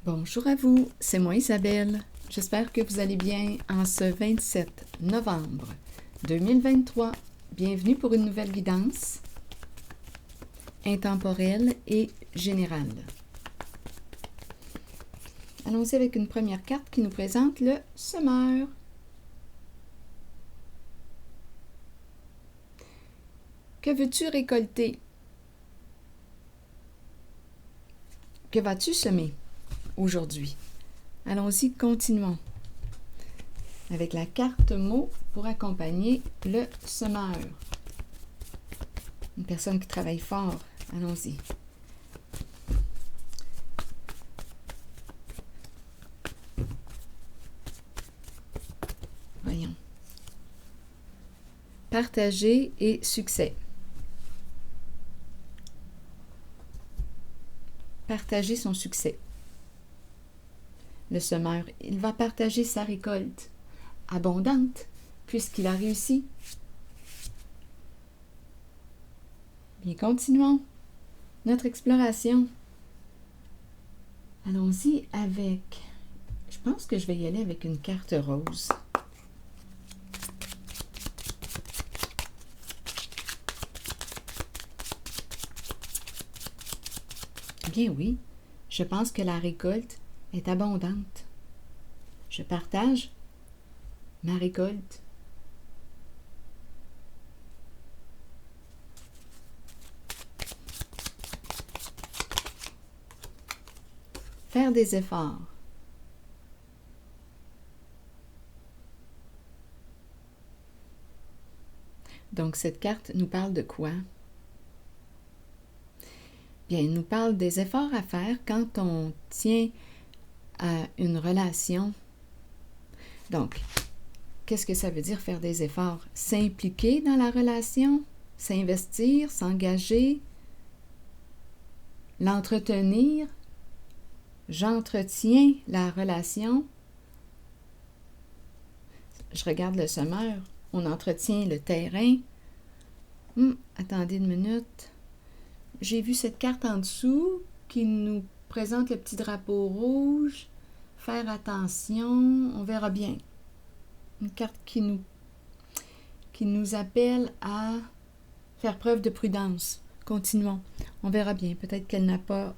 Bonjour à vous, c'est moi Isabelle. J'espère que vous allez bien en ce 27 novembre 2023. Bienvenue pour une nouvelle guidance intemporelle et générale. Allons-y avec une première carte qui nous présente le semeur. Que veux-tu récolter? Que vas-tu semer aujourd'hui? Allons-y, continuons avec la carte mot pour accompagner le semeur. Une personne qui travaille fort. Allons-y. Voyons. Partager et succès. Partager son succès. Le semeur, il va partager sa récolte abondante puisqu'il a réussi. Bien, continuons notre exploration. Allons-y avec... Je pense que je vais y aller avec une carte rose. Bien oui, je pense que la récolte est abondante. Je partage ma récolte. Faire des efforts. Donc cette carte nous parle de quoi? Bien, il nous parle des efforts à faire quand on tient à une relation. Donc, qu'est-ce que ça veut dire faire des efforts? S'impliquer dans la relation, s'investir, s'engager, l'entretenir. J'entretiens la relation. Je regarde le semeur. On entretient le terrain. Attendez une minute. J'ai vu cette carte en dessous qui nous présente le petit drapeau rouge. Faire attention, on verra bien. Une carte qui nous appelle à faire preuve de prudence. Continuons. On verra bien. Peut-être qu'elle n'a pas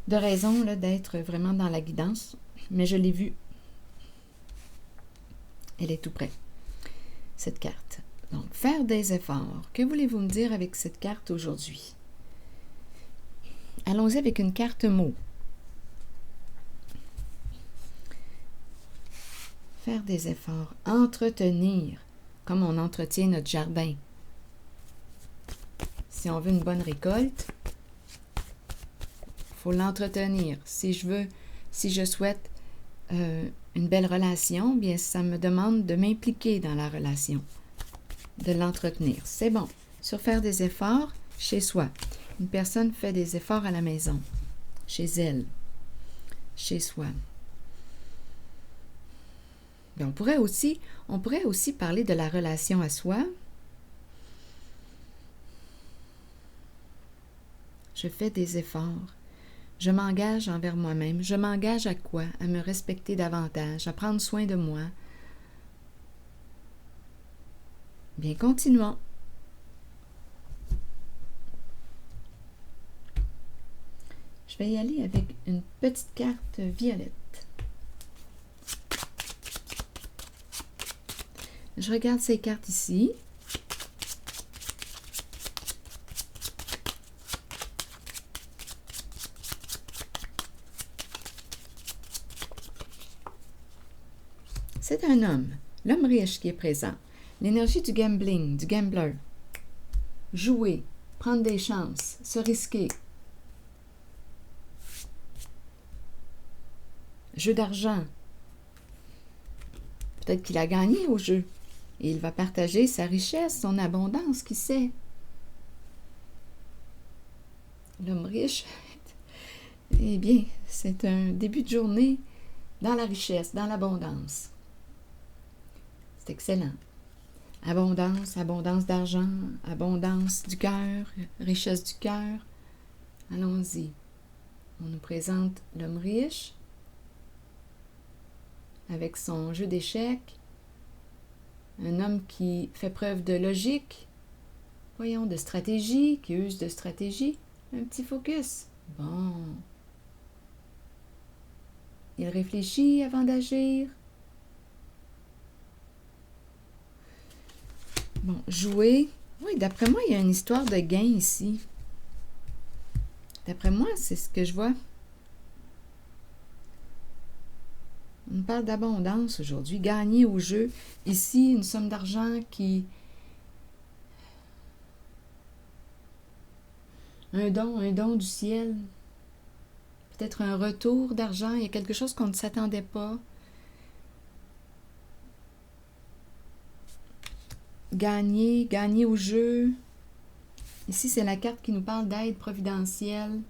de raison là, d'être vraiment dans la guidance, mais je l'ai vue. Elle est tout près, cette carte. Donc, faire des efforts. Que voulez-vous me dire avec cette carte aujourd'hui? Allons-y avec une carte mot. Faire des efforts. Entretenir, comme on entretient notre jardin. Si on veut une bonne récolte, il faut l'entretenir. Si je souhaite une belle relation, bien ça me demande de m'impliquer dans la relation, de l'entretenir. C'est bon. Sur faire des efforts chez soi. Une personne fait des efforts à la maison, chez elle, chez soi. Bien, on pourrait aussi parler de la relation à soi. Je fais des efforts. Je m'engage envers moi-même. Je m'engage à quoi? À me respecter davantage, à prendre soin de moi. Bien, continuons. Je vais y aller avec une petite carte violette. Je regarde ces cartes ici. C'est un homme, l'homme riche qui est présent. L'énergie du gambling, du gambler. Jouer, prendre des chances, se risquer. Jeu d'argent. Peut-être qu'il a gagné au jeu. Et il va partager sa richesse, son abondance, qui sait. L'homme riche, eh bien, c'est un début de journée dans la richesse, dans l'abondance. C'est excellent. Abondance, abondance d'argent, abondance du cœur, richesse du cœur. Allons-y. On nous présente l'homme riche avec son jeu d'échecs. Un homme qui fait preuve de logique, voyons, de stratégie, qui use de stratégie. Un petit focus. Bon. Il réfléchit avant d'agir. Bon, jouer. Oui, d'après moi, il y a une histoire de gain ici. D'après moi, c'est ce que je vois. On parle d'abondance aujourd'hui. Gagner au jeu. Ici, une somme d'argent qui... un don du ciel. Peut-être un retour d'argent. Il y a quelque chose qu'on ne s'attendait pas. Gagner au jeu. Ici, c'est la carte qui nous parle d'aide providentielle.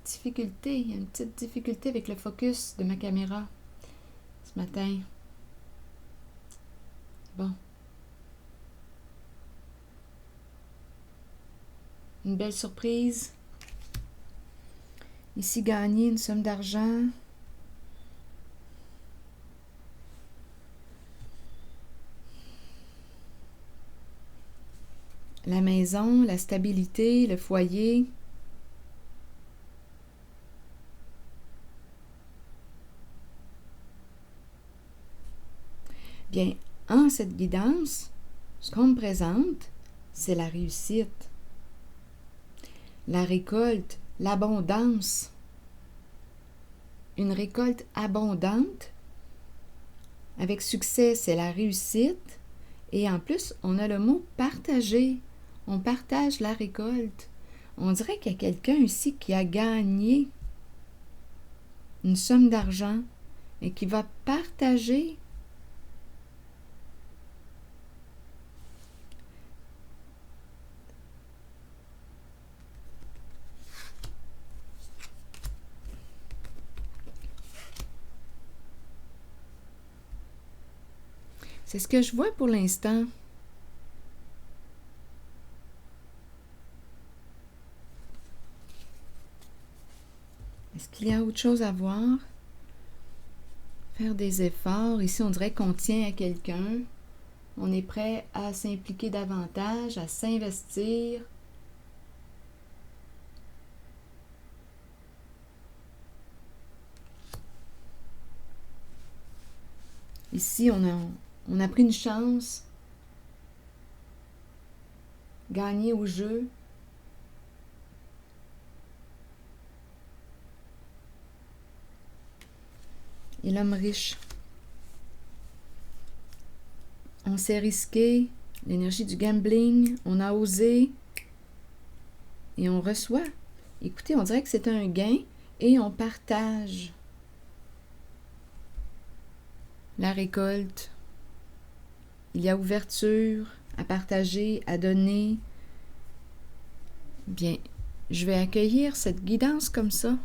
Difficulté. Il y a une petite difficulté avec le focus de ma caméra ce matin. Bon. Une belle surprise. Ici, gagner une somme d'argent. La maison, la stabilité, le foyer. Bien, en cette guidance, ce qu'on me présente, c'est la réussite, la récolte, l'abondance. Une récolte abondante, avec succès, c'est la réussite. Et en plus, on a le mot partager. On partage la récolte. On dirait qu'il y a quelqu'un ici qui a gagné une somme d'argent et qui va partager. C'est ce que je vois pour l'instant. Est-ce qu'il y a autre chose à voir? Faire des efforts. Ici, on dirait qu'on tient à quelqu'un. On est prêt à s'impliquer davantage, à s'investir. Ici, on a pris une chance. Gagner au jeu. Et l'homme riche. On s'est risqué, l'énergie du gambling, on a osé et on reçoit. Écoutez, on dirait que c'est un gain et on partage la récolte. Il y a ouverture à partager, à donner. Bien, je vais accueillir cette guidance comme ça.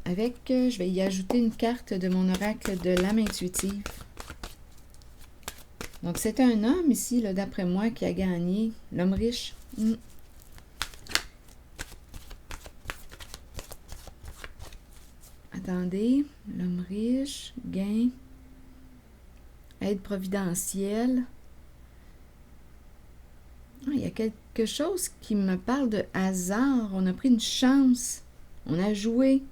Je vais y ajouter une carte de mon oracle de l'âme intuitive. Donc, c'est un homme ici, là, d'après moi, qui a gagné. L'homme riche. Attendez. L'homme riche, gain, aide providentielle. Il y a quelque chose qui me parle de hasard. On a pris une chance. On a joué.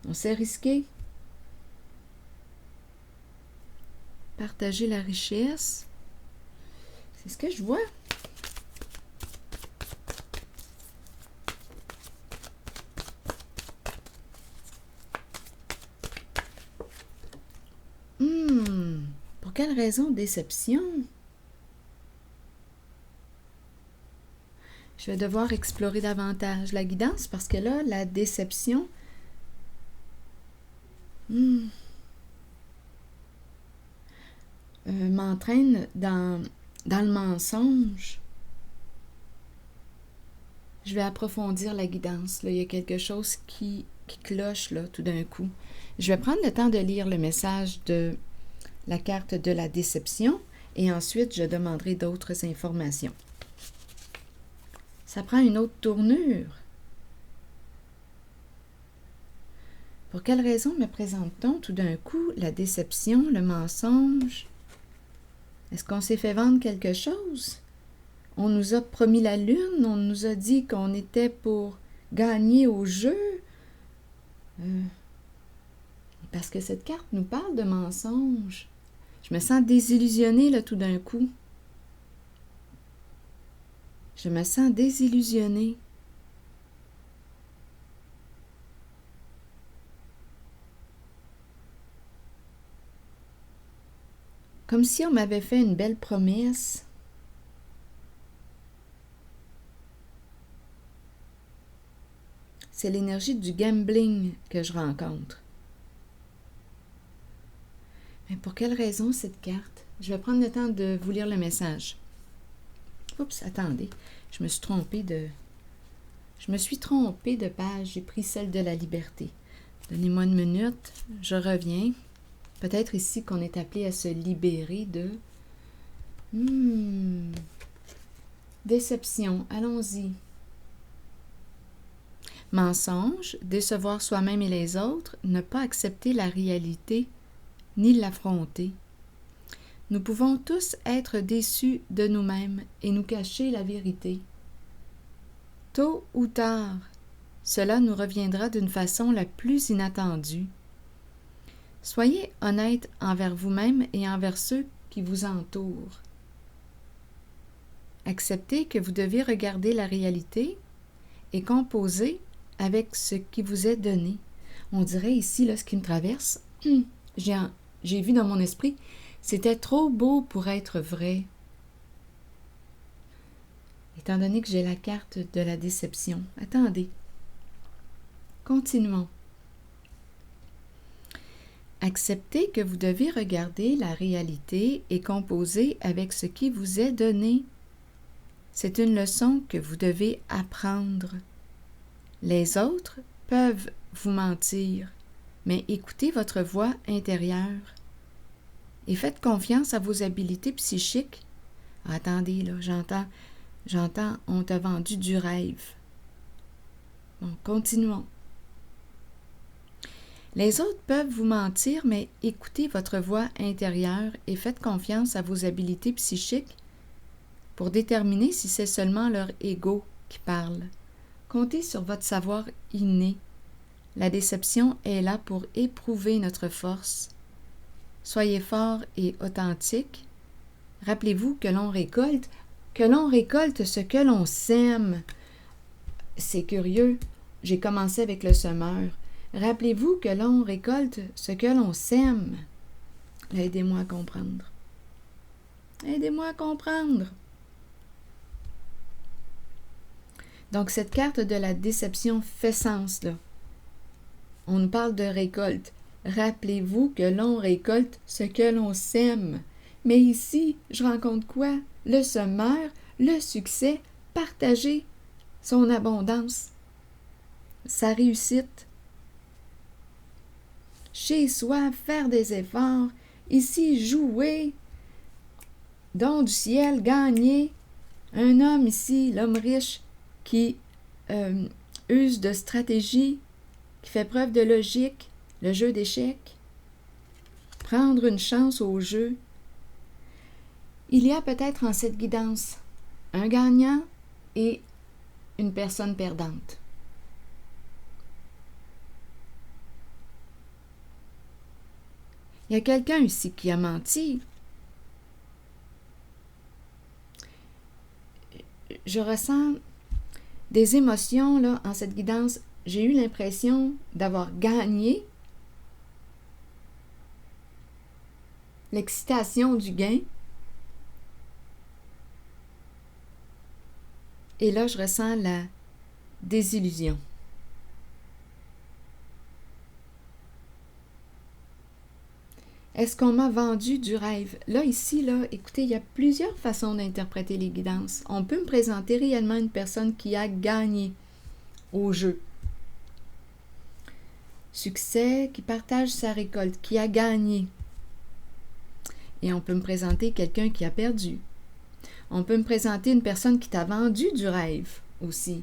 On s'est risqué. Partager la richesse. C'est ce que je vois. Pour quelle raison déception? Je vais devoir explorer davantage la guidance parce que là, la déception... m'entraîne dans le mensonge. Je vais approfondir la guidance. Là, il y a quelque chose qui cloche là, tout d'un coup. Je vais prendre le temps de lire le message de la carte de la déception et ensuite je demanderai d'autres informations. Ça prend une autre tournure. Pour quelle raison me présente-t-on tout d'un coup la déception, le mensonge? Est-ce qu'on s'est fait vendre quelque chose? On nous a promis la lune, on nous a dit qu'on était pour gagner au jeu. Parce que cette carte nous parle de mensonge. Je me sens désillusionnée là tout d'un coup. Je me sens désillusionnée. Comme si on m'avait fait une belle promesse. C'est l'énergie du gambling que je rencontre. Mais pour quelle raison cette carte? Je vais prendre le temps de vous lire le message. Oups, attendez, je me suis trompée de page, j'ai pris celle de la liberté. Donnez-moi une minute, je reviens. Peut-être ici qu'on est appelé à se libérer de... Déception, allons-y. Mensonge, décevoir soi-même et les autres, ne pas accepter la réalité, ni l'affronter. Nous pouvons tous être déçus de nous-mêmes et nous cacher la vérité. Tôt ou tard, cela nous reviendra d'une façon la plus inattendue. Soyez honnête envers vous-même et envers ceux qui vous entourent. Acceptez que vous devez regarder la réalité et composer avec ce qui vous est donné. On dirait ici, là, ce qui me traverse, j'ai vu dans mon esprit, c'était trop beau pour être vrai. Étant donné que j'ai la carte de la déception. Attendez. Continuons. Acceptez que vous devez regarder la réalité et composer avec ce qui vous est donné. C'est une leçon que vous devez apprendre. Les autres peuvent vous mentir, mais écoutez votre voix intérieure et faites confiance à vos habiletés psychiques. Attendez, là, j'entends, on t'a vendu du rêve. Bon, continuons. Les autres peuvent vous mentir, mais écoutez votre voix intérieure et faites confiance à vos habiletés psychiques pour déterminer si c'est seulement leur ego qui parle. Comptez sur votre savoir inné. La déception est là pour éprouver notre force. Soyez fort et authentique. Rappelez-vous que l'on récolte ce que l'on sème. C'est curieux, j'ai commencé avec le semeur. Rappelez-vous que l'on récolte ce que l'on sème. Aidez-moi à comprendre. Aidez-moi à comprendre. Donc, cette carte de la déception fait sens, là. On nous parle de récolte. Rappelez-vous que l'on récolte ce que l'on sème. Mais ici, je rencontre quoi? Le semeur, le succès, partager son abondance, sa réussite. Chez soi, faire des efforts. Ici, jouer. Don du ciel, gagner. Un homme ici, l'homme riche, qui use de stratégie, qui fait preuve de logique, le jeu d'échecs. Prendre une chance au jeu. Il y a peut-être en cette guidance un gagnant et une personne perdante. Il y a quelqu'un ici qui a menti. Je ressens des émotions là, en cette guidance. J'ai eu l'impression d'avoir gagné. L'excitation du gain. Et là, je ressens la désillusion. Est-ce qu'on m'a vendu du rêve? Là, ici, là, écoutez, il y a plusieurs façons d'interpréter les guidances. On peut me présenter réellement une personne qui a gagné au jeu. Succès, qui partage sa récolte, qui a gagné. Et on peut me présenter quelqu'un qui a perdu. On peut me présenter une personne qui t'a vendu du rêve aussi.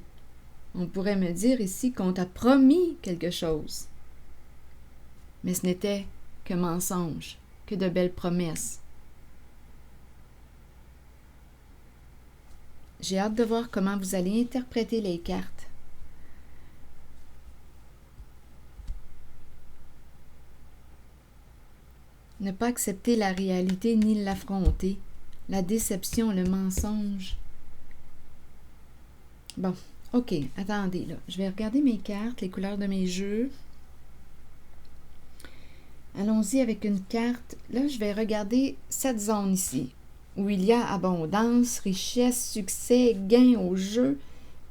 On pourrait me dire ici qu'on t'a promis quelque chose. Mais ce n'était que mensonge, que de belles promesses. J'ai hâte de voir comment vous allez interpréter les cartes. Ne pas accepter la réalité ni l'affronter. La déception, le mensonge. Bon, ok, attendez, là. Je vais regarder mes cartes, les couleurs de mes jeux. Allons-y avec une carte. Là, je vais regarder cette zone ici, où il y a abondance, richesse, succès, gain au jeu.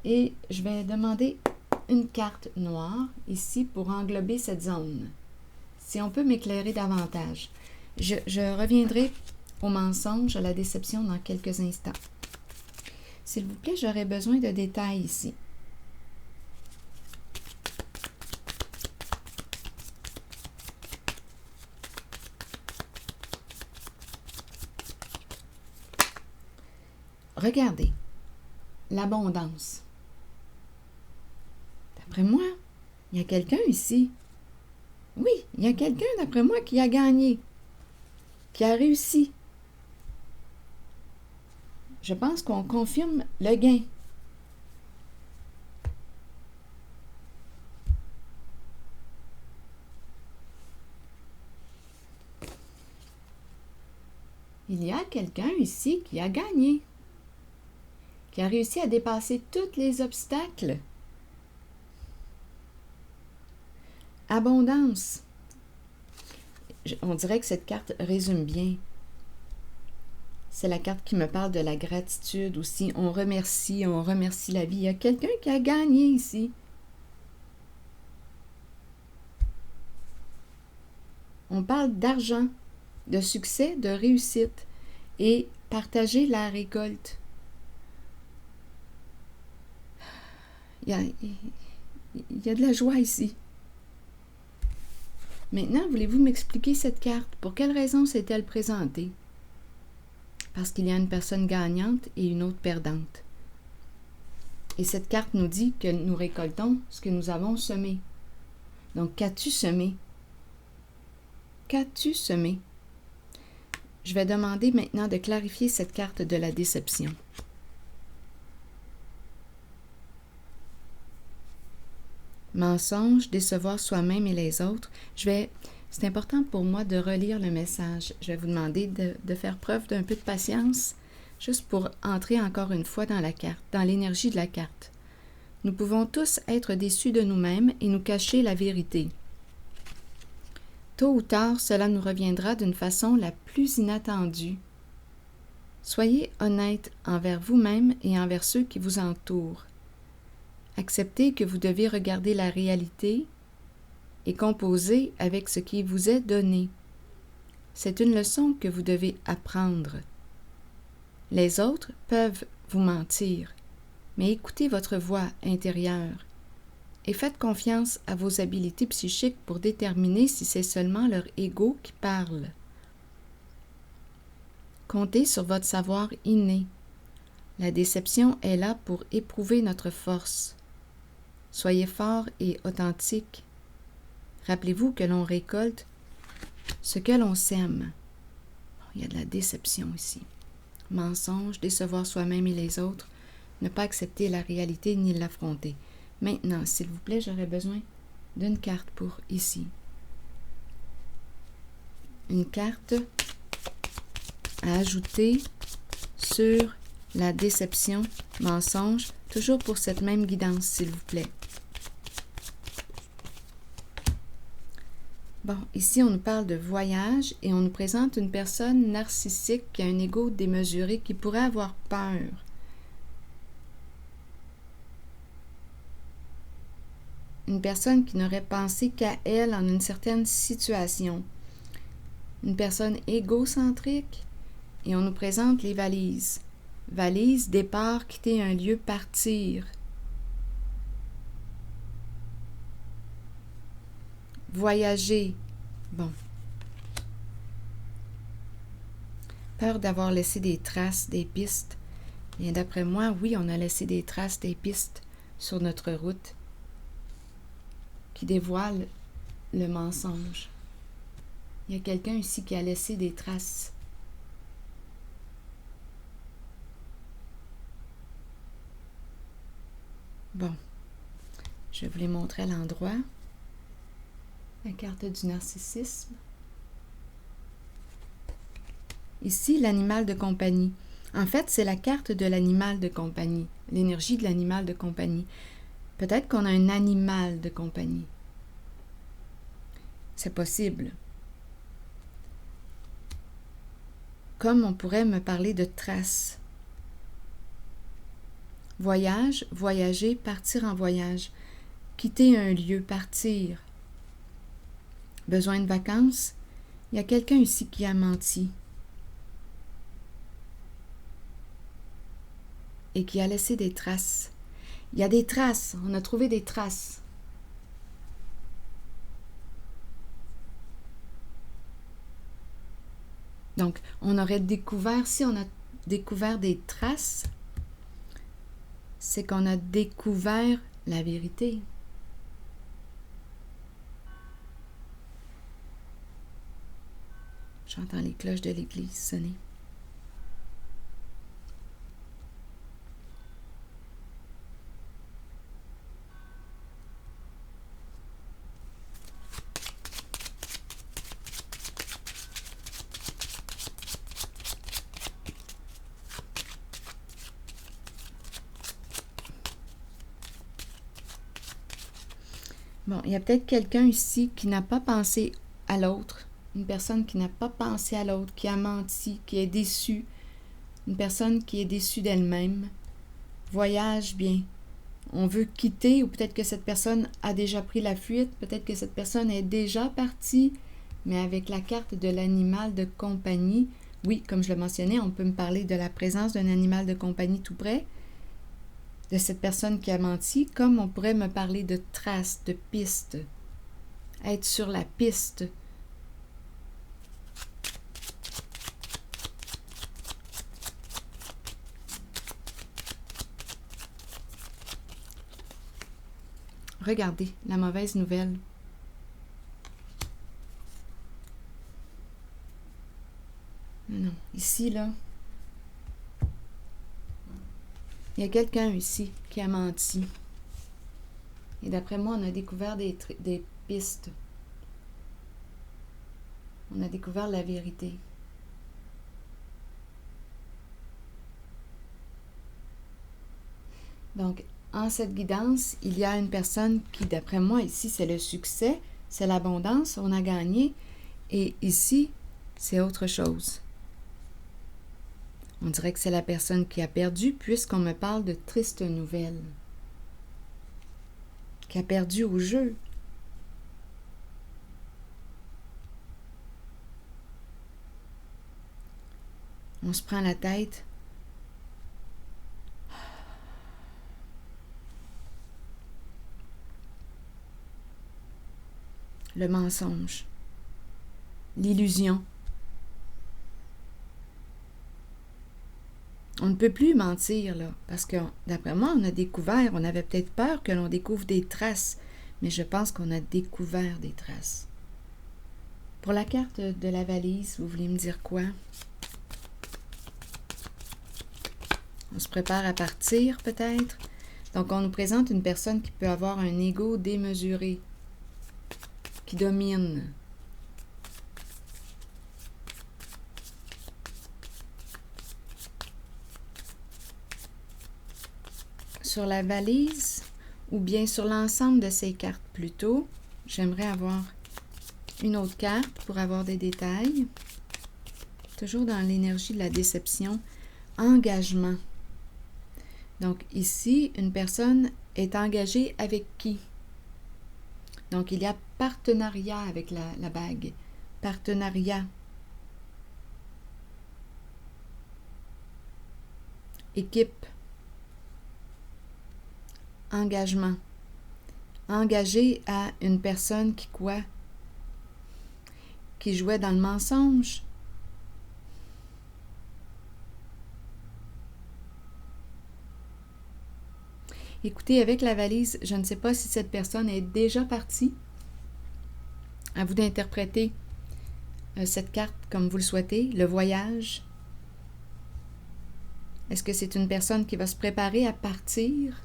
Et je vais demander une carte noire ici pour englober cette zone. Si on peut m'éclairer davantage. Je reviendrai au mensonge, à la déception dans quelques instants. S'il vous plaît, j'aurais besoin de détails ici. Regardez, l'abondance. D'après moi, il y a quelqu'un ici. Oui, il y a quelqu'un, d'après moi, qui a gagné, qui a réussi. Je pense qu'on confirme le gain. Il y a quelqu'un ici qui a gagné, qui a réussi à dépasser tous les obstacles. Abondance. On dirait que cette carte résume bien. C'est la carte qui me parle de la gratitude aussi. On remercie la vie. Il y a quelqu'un qui a gagné ici. On parle d'argent, de succès, de réussite et partager la récolte. Il y a de la joie ici. Maintenant, voulez-vous m'expliquer cette carte? Pour quelle raison s'est-elle présentée? Parce qu'il y a une personne gagnante et une autre perdante. Et cette carte nous dit que nous récoltons ce que nous avons semé. Donc, qu'as-tu semé? Qu'as-tu semé? Je vais demander maintenant de clarifier cette carte de la déception. Mensonge, décevoir soi-même et les autres. C'est important pour moi de relire le message. Je vais vous demander de faire preuve d'un peu de patience, juste pour entrer encore une fois dans la carte, dans l'énergie de la carte. Nous pouvons tous être déçus de nous-mêmes et nous cacher la vérité. Tôt ou tard, cela nous reviendra d'une façon la plus inattendue. Soyez honnête envers vous-même et envers ceux qui vous entourent. Acceptez que vous devez regarder la réalité et composer avec ce qui vous est donné. C'est une leçon que vous devez apprendre. Les autres peuvent vous mentir, mais écoutez votre voix intérieure et faites confiance à vos habiletés psychiques pour déterminer si c'est seulement leur ego qui parle. Comptez sur votre savoir inné. La déception est là pour éprouver notre force. Soyez fort et authentique. Rappelez-vous que l'on récolte ce que l'on sème. Il y a de la déception ici. Mensonge, décevoir soi-même et les autres, ne pas accepter la réalité ni l'affronter. Maintenant, s'il vous plaît, j'aurais besoin d'une carte pour ici. Une carte à ajouter sur la déception, mensonge, toujours pour cette même guidance, s'il vous plaît. Bon, ici, on nous parle de voyage et on nous présente une personne narcissique qui a un ego démesuré, qui pourrait avoir peur. Une personne qui n'aurait pensé qu'à elle en une certaine situation. Une personne égocentrique et on nous présente les valises. Valise, départ, quitter un lieu, partir. Voyager. Bon. Peur d'avoir laissé des traces, des pistes. Et d'après moi, oui, on a laissé des traces, des pistes sur notre route qui dévoilent le mensonge. Il y a quelqu'un ici qui a laissé des traces. Bon, je vais vous les montrer à l'endroit. La carte du narcissisme. Ici, l'animal de compagnie. En fait, c'est la carte de l'animal de compagnie, l'énergie de l'animal de compagnie. Peut-être qu'on a un animal de compagnie. C'est possible. Comme on pourrait me parler de traces. Voyage, voyager, partir en voyage. Quitter un lieu, partir. Besoin de vacances? Il y a quelqu'un ici qui a menti. Et qui a laissé des traces. Il y a des traces, on a trouvé des traces. Donc, on aurait découvert, si on a découvert des traces, c'est qu'on a découvert la vérité. J'entends les cloches de l'église sonner. Bon, il y a peut-être quelqu'un ici qui n'a pas pensé à l'autre, une personne qui n'a pas pensé à l'autre, qui a menti, qui est déçue, une personne qui est déçue d'elle-même. Voyage bien. On veut quitter, ou peut-être que cette personne a déjà pris la fuite, peut-être que cette personne est déjà partie, mais avec la carte de l'animal de compagnie, oui, comme je le mentionnais, on peut me parler de la présence d'un animal de compagnie tout près, de cette personne qui a menti, comme on pourrait me parler de traces, de pistes, être sur la piste. Regardez, la mauvaise nouvelle. Non, ici, là, il y a quelqu'un ici qui a menti. Et d'après moi, on a découvert des pistes. On a découvert la vérité. Donc, en cette guidance, il y a une personne qui, d'après moi, ici, c'est le succès, c'est l'abondance, on a gagné. Et ici, c'est autre chose. On dirait que c'est la personne qui a perdu, puisqu'on me parle de tristes nouvelles. Qui a perdu au jeu. On se prend la tête. Le mensonge. L'illusion. On ne peut plus mentir, là, parce que, d'après moi, on a découvert, on avait peut-être peur que l'on découvre des traces, mais je pense qu'on a découvert des traces. Pour la carte de la valise, vous voulez me dire quoi? On se prépare à partir, peut-être. Donc, on nous présente une personne qui peut avoir un ego démesuré, qui domine. Sur la valise, ou bien sur l'ensemble de ces cartes plutôt, j'aimerais avoir une autre carte pour avoir des détails. Toujours dans l'énergie de la déception. Engagement. Donc ici, une personne est engagée avec qui? Donc il y a partenariat avec la bague. Partenariat. Équipe. Engagement. Engagé à une personne qui quoi? Qui jouait dans le mensonge. Écoutez, avec la valise, je ne sais pas si cette personne est déjà partie. À vous d'interpréter cette carte comme vous le souhaitez. Le voyage. Est-ce que c'est une personne qui va se préparer à partir?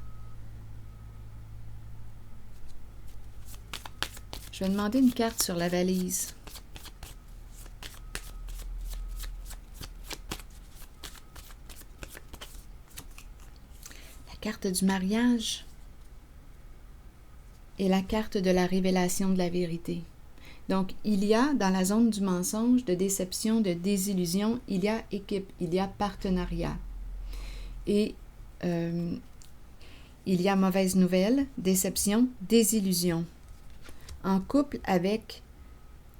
Je vais demander une carte sur la valise. La carte du mariage et la carte de la révélation de la vérité. Donc, il y a dans la zone du mensonge, de déception, de désillusion, il y a équipe, il y a partenariat. Et il y a mauvaise nouvelle, déception, désillusion. En couple avec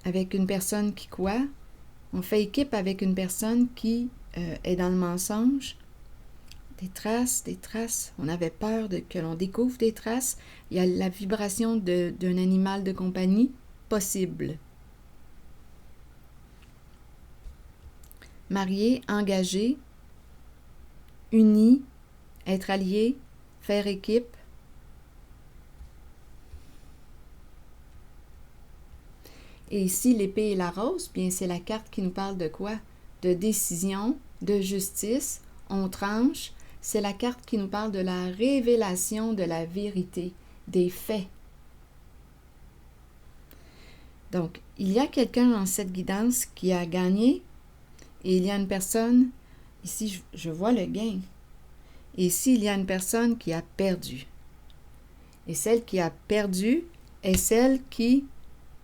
une personne qui quoi? On fait équipe avec une personne qui est dans le mensonge. Des traces. On avait peur que l'on découvre des traces. Il y a la vibration d'un animal de compagnie possible. Marié, engagé, uni, être allié, faire équipe. Et ici, l'épée et la rose, bien c'est la carte qui nous parle de quoi? De décision, de justice, on tranche. C'est la carte qui nous parle de la révélation de la vérité, des faits. Donc, il y a quelqu'un dans cette guidance qui a gagné et il y a une personne, ici je vois le gain, et ici il y a une personne qui a perdu. Et celle qui a perdu est celle qui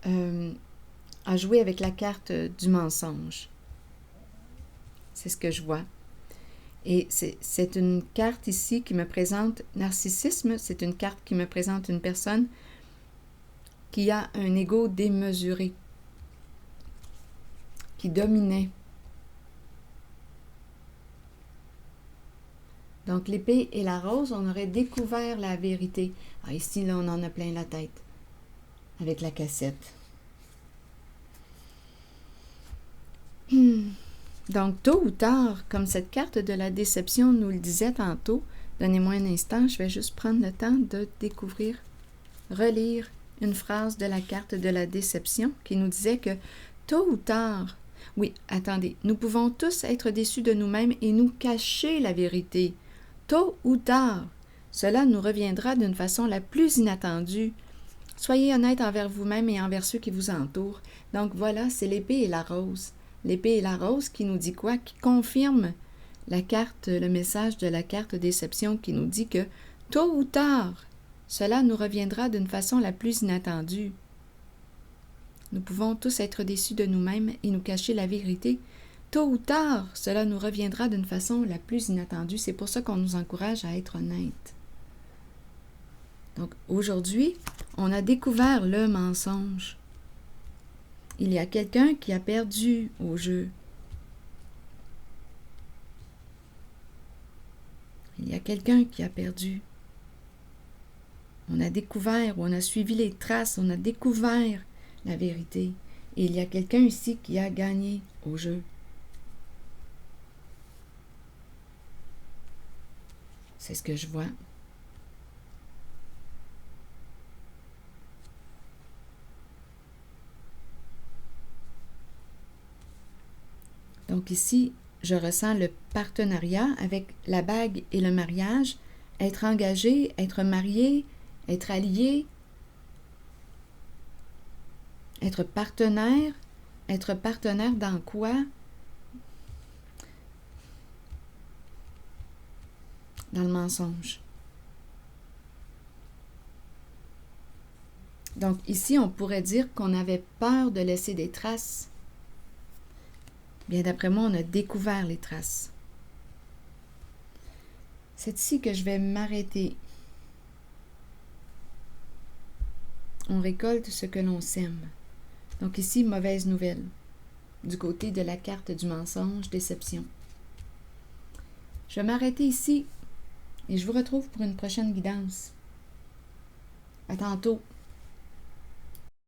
a joué avec la carte du mensonge. C'est ce que je vois. Et c'est une carte ici qui me présente narcissisme, c'est une carte qui me présente une personne qui a un ego démesuré, qui dominait. Donc l'épée et la rose, on aurait découvert la vérité. Ah, ici, là, on en a plein la tête avec la cassette. Donc, tôt ou tard, comme cette carte de la déception nous le disait tantôt, donnez-moi un instant, je vais juste prendre le temps de découvrir, relire une phrase de la carte de la déception qui nous disait que tôt ou tard, oui, attendez, nous pouvons tous être déçus de nous-mêmes et nous cacher la vérité. Tôt ou tard, cela nous reviendra d'une façon la plus inattendue. Soyez honnête envers vous-même et envers ceux qui vous entourent. Donc voilà, c'est l'épée et la rose. L'épée et la rose qui nous dit quoi? Qui confirme la carte, le message de la carte déception qui nous dit que tôt ou tard, cela nous reviendra d'une façon la plus inattendue. Nous pouvons tous être déçus de nous-mêmes et nous cacher la vérité. Tôt ou tard, cela nous reviendra d'une façon la plus inattendue. C'est pour ça qu'on nous encourage à être honnête. Donc aujourd'hui, on a découvert le mensonge. Il y a quelqu'un qui a perdu au jeu. Il y a quelqu'un qui a perdu. On a découvert, on a suivi les traces, on a découvert la vérité. Et il y a quelqu'un ici qui a gagné au jeu. C'est ce que je vois. Donc ici, je ressens le partenariat avec la bague et le mariage, être engagé, être marié, être allié, être partenaire dans quoi? Dans le mensonge. Donc ici, on pourrait dire qu'on avait peur de laisser des traces. Bien d'après moi, on a découvert les traces. C'est ici que je vais m'arrêter. On récolte ce que l'on sème. Donc ici, mauvaise nouvelle. Du côté de la carte du mensonge, déception. Je vais m'arrêter ici et je vous retrouve pour une prochaine guidance. À tantôt.